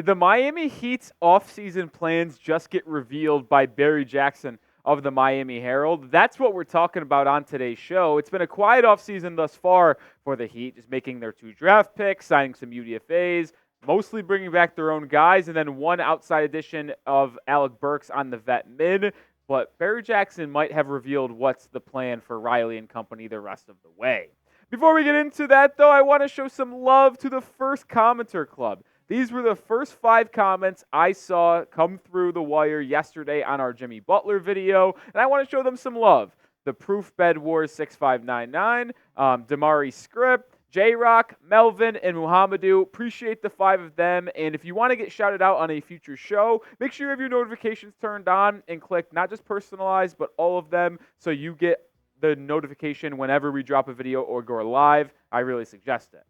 Did the Miami Heat's offseason plans just get revealed by Barry Jackson of the Miami Herald? That's what we're talking about on today's show. It's been a quiet offseason thus far for the Heat, just making their 2 draft picks, signing some UDFAs, mostly bringing back their own guys, and then one outside addition of Alec Burks on the vet mid. But Barry Jackson might have revealed what's the plan for Riley and company the rest of the way. Before we get into that, though, I want to show some love to the first commenter club. These were the first 5 comments I saw come through the wire yesterday on our Jimmy Butler video, and I want to show them some love. The Proof Bed Wars 6599, Damari Script, J-Rock, Melvin, and Muhammadu. Appreciate the 5 of them, and if you want to get shouted out on a future show, make sure you have your notifications turned on and click not just personalized, but all of them so you get the notification whenever we drop a video or go live. I really suggest it.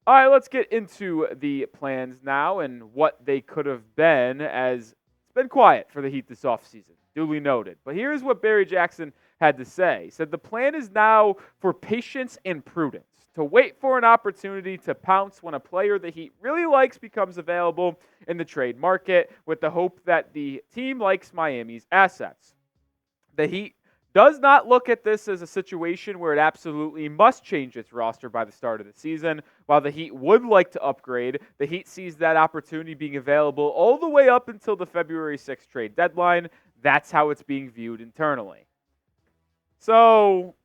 All right, let's get into the plans now and what they could have been, as it's been quiet for the Heat this offseason. Duly noted. But here's what Barry Jackson had to say. He said, the plan is now for patience and prudence, to wait for an opportunity to pounce when a player the Heat really likes becomes available in the trade market, with the hope that the team likes Miami's assets. The Heat does not look at this as a situation where it absolutely must change its roster by the start of the season. While the Heat would like to upgrade, the Heat sees that opportunity being available all the way up until the February 6th trade deadline. That's how it's being viewed internally. So,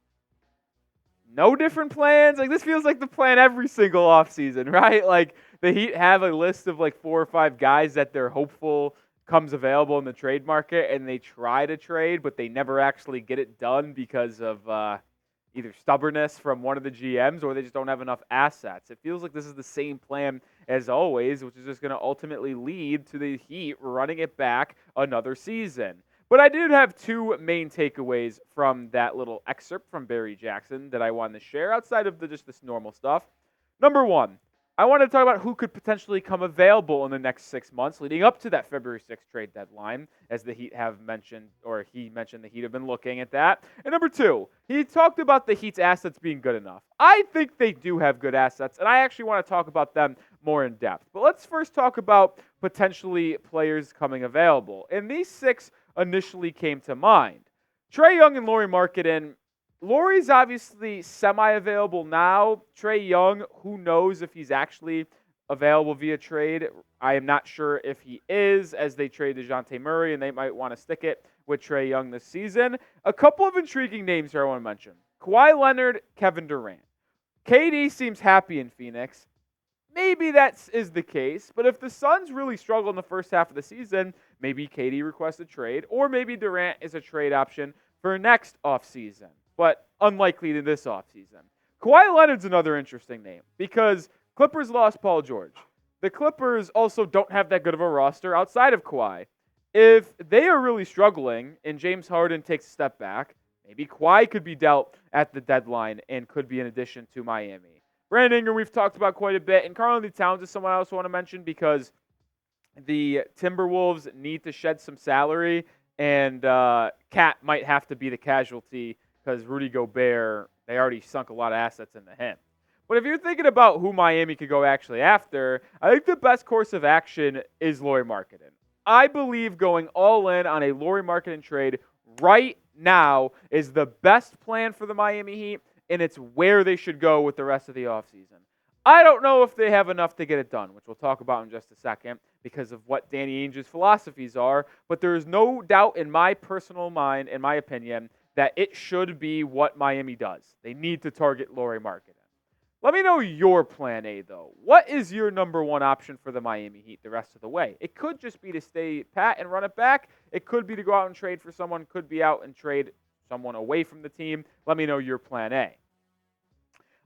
no different plans. Like, this feels like the plan every single offseason, right? Like, the Heat have a list of like 4 or 5 guys that they're hopeful comes available in the trade market, and they try to trade, but they never actually get it done because of either stubbornness from one of the GMs or they just don't have enough assets. It feels like this is the same plan as always, which is just going to ultimately lead to the Heat running it back another season. But I did have 2 main takeaways from that little excerpt from Barry Jackson that I wanted to share outside of just this normal stuff. Number 1, I want to talk about who could potentially come available in the next 6 months leading up to that February 6th trade deadline, as the Heat have mentioned, or he mentioned the Heat have been looking at that. And number 2, he talked about the Heat's assets being good enough. I think they do have good assets, and I actually want to talk about them more in depth. But let's first talk about potentially players coming available. And these 6 initially came to mind. Trae Young and Lauri Markkanen. Lauri's obviously semi-available now. Trae Young, who knows if he's actually available via trade. I am not sure if he is, as they trade DeJounte Murray, and they might want to stick it with Trae Young this season. A couple of intriguing names here I want to mention. Kawhi Leonard, Kevin Durant. KD seems happy in Phoenix. Maybe that is the case, but if the Suns really struggle in the first half of the season, maybe KD requests a trade, or maybe Durant is a trade option for next offseason. But unlikely to this offseason. Kawhi Leonard's another interesting name because Clippers lost Paul George. The Clippers also don't have that good of a roster outside of Kawhi. If they are really struggling and James Harden takes a step back, maybe Kawhi could be dealt at the deadline and could be an addition to Miami. Brandon Ingram, we've talked about quite a bit, and Karl-Anthony Towns is someone I also want to mention because the Timberwolves need to shed some salary, and Cat might have to be the casualty because Rudy Gobert, they already sunk a lot of assets into him. But if you're thinking about who Miami could go actually after, I think the best course of action is Lauri Markkanen. I believe going all in on a Lauri Markkanen trade right now is the best plan for the Miami Heat, and it's where they should go with the rest of the offseason. I don't know if they have enough to get it done, which we'll talk about in just a second because of what Danny Ainge's philosophies are, but there is no doubt in my personal mind, in my opinion, that it should be what Miami does. They need to target Lauri Markkanen. Let me know your plan A, though. What is your number 1 option for the Miami Heat the rest of the way? It could just be to stay pat and run it back. It could be to go out and trade for someone. Could be out and trade someone away from the team. Let me know your plan A.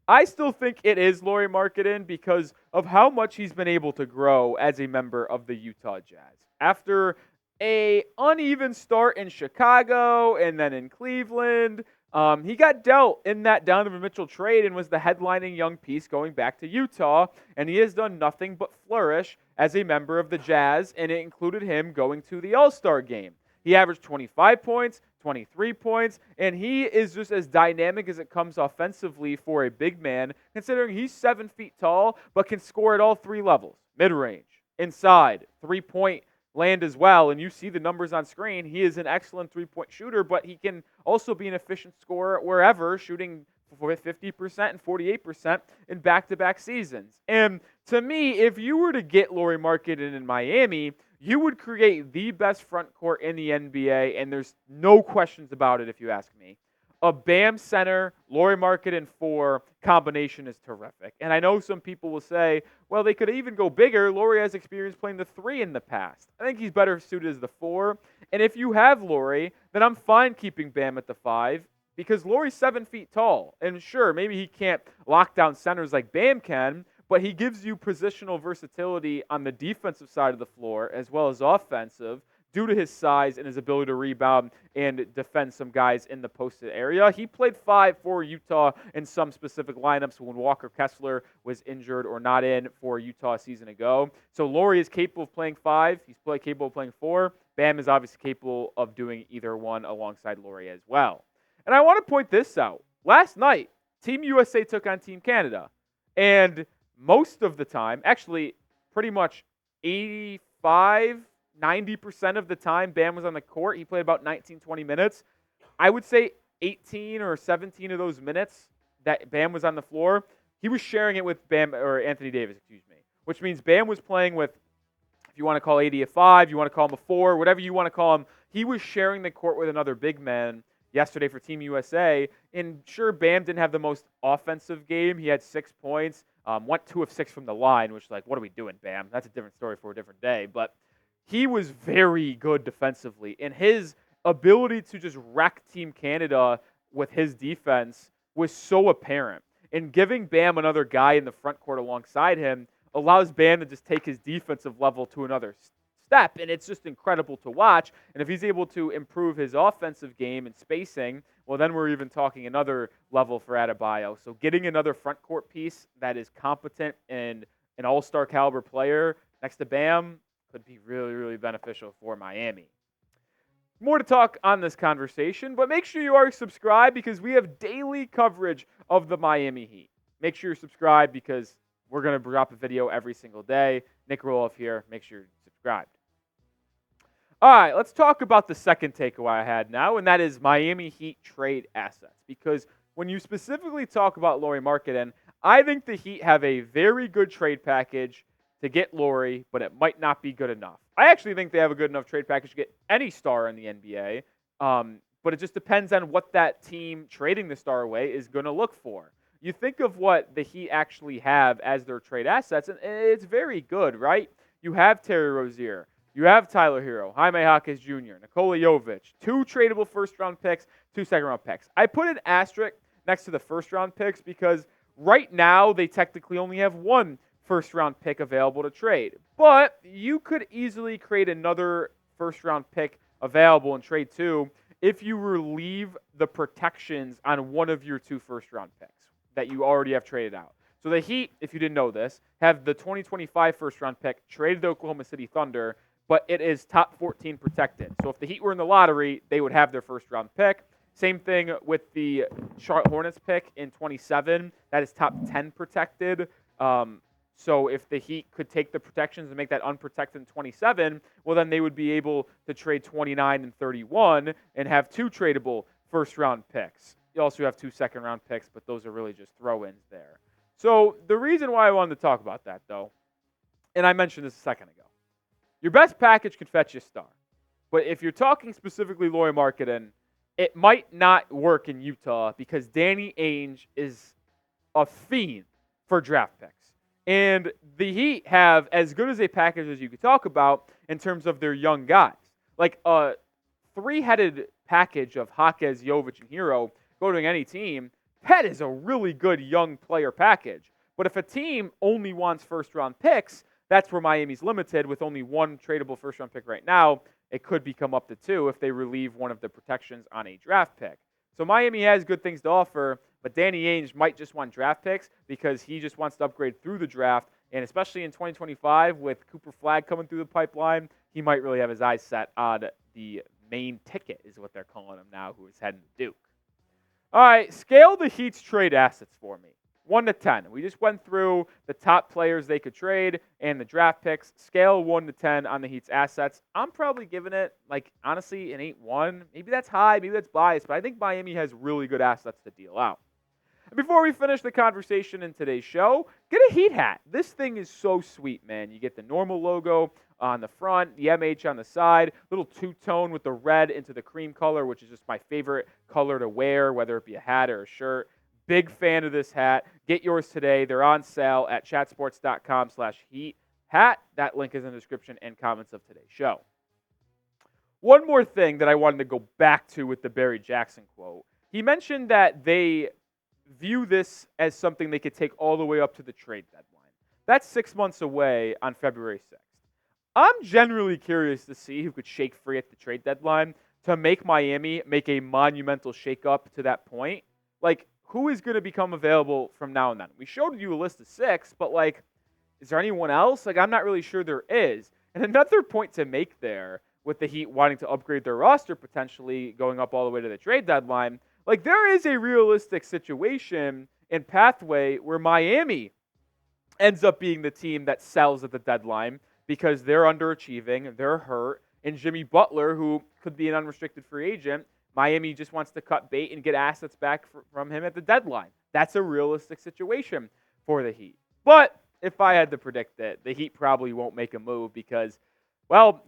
I still think it is Lauri Markkanen because of how much he's been able to grow as a member of the Utah Jazz. After a uneven start in Chicago and then in Cleveland, he got dealt in that Donovan Mitchell trade and was the headlining young piece going back to Utah, and he has done nothing but flourish as a member of the Jazz, and it included him going to the All-Star game. He averaged 25 points, 23 points, and he is just as dynamic as it comes offensively for a big man, considering he's 7 feet tall, but can score at all 3 levels, mid-range, inside, three-point land as well. And you see the numbers on screen. He is an excellent three-point shooter, but he can also be an efficient scorer wherever, shooting for 50% and 48% in back-to-back seasons. And to me, if you were to get Lauri Markkanen in Miami, you would create the best front court in the NBA, and there's no questions about it if you ask me. A Bam center, Lauri Markkanen 4 combination is terrific. And I know some people will say, well, they could even go bigger. Lauri has experience playing the 3 in the past. I think he's better suited as the 4. And if you have Lauri, then I'm fine keeping Bam at the 5 because Lauri's 7 feet tall. And sure, maybe he can't lock down centers like Bam can, but he gives you positional versatility on the defensive side of the floor as well as offensive due to his size and his ability to rebound and defend some guys in the posted area. He played 5 for Utah in some specific lineups when Walker Kessler was injured or not in for Utah a season ago. So Lauri is capable of playing 5. He's capable of playing 4. Bam is obviously capable of doing either one alongside Lauri as well. And I want to point this out. Last night, Team USA took on Team Canada. And most of the time, actually pretty much 90% of the time Bam was on the court. He played about 19, 20 minutes. I would say 18 or 17 of those minutes that Bam was on the floor, he was sharing it with Anthony Davis, which means Bam was playing with, if you want to call AD a 5, you want to call him a 4, whatever you want to call him, he was sharing the court with another big man yesterday for Team USA. And sure, Bam didn't have the most offensive game. He had 6 points, went 2 of 6 from the line, which like, what are we doing, Bam? That's a different story for a different day. But he was very good defensively, and his ability to just wreck Team Canada with his defense was so apparent. And giving Bam another guy in the front court alongside him allows Bam to just take his defensive level to another step, and it's just incredible to watch. And if he's able to improve his offensive game and spacing, well, then we're even talking another level for Adebayo. So getting another front court piece that is competent and an all-star caliber player next to Bam could be really, really beneficial for Miami. More to talk on this conversation, but make sure you are subscribed because we have daily coverage of the Miami Heat. Make sure you're subscribed because we're going to drop a video every single day. Nic Rohloff here. Make sure you're subscribed. All right, let's talk about the second takeaway I had now, and that is Miami Heat trade assets. Because when you specifically talk about Lauri Markkanen, I think the Heat have a very good trade package to get Lauri, but it might not be good enough. I actually think they have a good enough trade package to get any star in the NBA, but it just depends on what that team trading the star away is going to look for. You think of what the Heat actually have as their trade assets, and it's very good, right? You have Terry Rozier. You have Tyler Hero, Jaime Jaquez Jr., Nikola Jovic, 2 tradable first-round picks, 2 second-round picks. I put an asterisk next to the first-round picks because right now they technically only have 1 first-round pick available to trade. But you could easily create another first-round pick available and trade 2 if you relieve the protections on one of your 2 first-round picks that you already have traded out. So the Heat, if you didn't know this, have the 2025 first-round pick traded to Oklahoma City Thunder, but it is top 14 protected. So if the Heat were in the lottery, they would have their first-round pick. Same thing with the Charlotte Hornets pick in 27. That is top 10 protected. So if the Heat could take the protections and make that unprotected in 27, well, then they would be able to trade 29 and 31 and have 2 tradable first-round picks. You also have 2 second-round picks, but those are really just throw-ins there. So the reason why I wanted to talk about that, though, and I mentioned this a second ago, your best package could fetch you a star. But if you're talking specifically Lauri Markkanen, it might not work in Utah because Danny Ainge is a fiend for draft picks. And the Heat have as good as a package as you could talk about in terms of their young guys. Like a 3-headed package of Jaquez, Jovic, and Hero going to any team, that is a really good young player package. But if a team only wants first-round picks, that's where Miami's limited with only 1 tradable first-round pick right now. It could become up to 2 if they relieve one of the protections on a draft pick. So Miami has good things to offer, but Danny Ainge might just want draft picks because he just wants to upgrade through the draft. And especially in 2025 with Cooper Flagg coming through the pipeline, he might really have his eyes set on the main ticket is what they're calling him now, who is heading to Duke. All right, scale the Heat's trade assets for me. 1 to 10. We just went through the top players they could trade and the draft picks. Scale 1 to 10 on the Heat's assets. I'm probably giving it, honestly, an 8-1. Maybe that's high, maybe that's biased, but I think Miami has really good assets to deal out. And before we finish the conversation in today's show, get a Heat hat. This thing is so sweet, man. You get the normal logo on the front, the MH on the side, little two-tone with the red into the cream color, which is just my favorite color to wear, whether it be a hat or a shirt. Big fan of this hat. Get yours today. They're on sale at chatsports.com/Heat hat. That link is in the description and comments of today's show. One more thing that I wanted to go back to with the Barry Jackson quote. He mentioned that they view this as something they could take all the way up to the trade deadline. That's 6 months away on February 6th. I'm generally curious to see who could shake free at the trade deadline to make Miami make a monumental shakeup to that point. Who is going to become available from now and then? We showed you a list of 6, but, is there anyone else? I'm not really sure there is. And another point to make there with the Heat wanting to upgrade their roster, potentially going up all the way to the trade deadline, there is a realistic situation and pathway where Miami ends up being the team that sells at the deadline because they're underachieving, they're hurt, and Jimmy Butler, who could be an unrestricted free agent, Miami just wants to cut bait and get assets back from him at the deadline. That's a realistic situation for the Heat. But if I had to predict it, the Heat probably won't make a move because,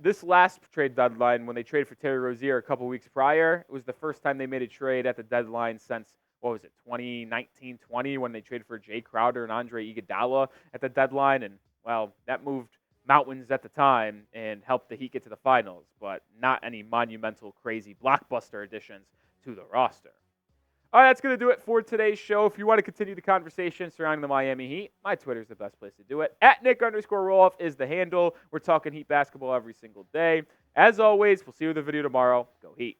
this last trade deadline, when they traded for Terry Rozier a couple weeks prior, it was the first time they made a trade at the deadline since, 2019-20, when they traded for Jay Crowder and Andre Iguodala at the deadline. And, that moved mountains at the time and helped the Heat get to the finals, but not any monumental, crazy blockbuster additions to the roster. All right, that's going to do it for today's show. If you want to continue the conversation surrounding the Miami Heat, my Twitter is the best place to do it. At Nic_Rohloff is the handle. We're talking Heat basketball every single day. As always, we'll see you in the video tomorrow. Go Heat.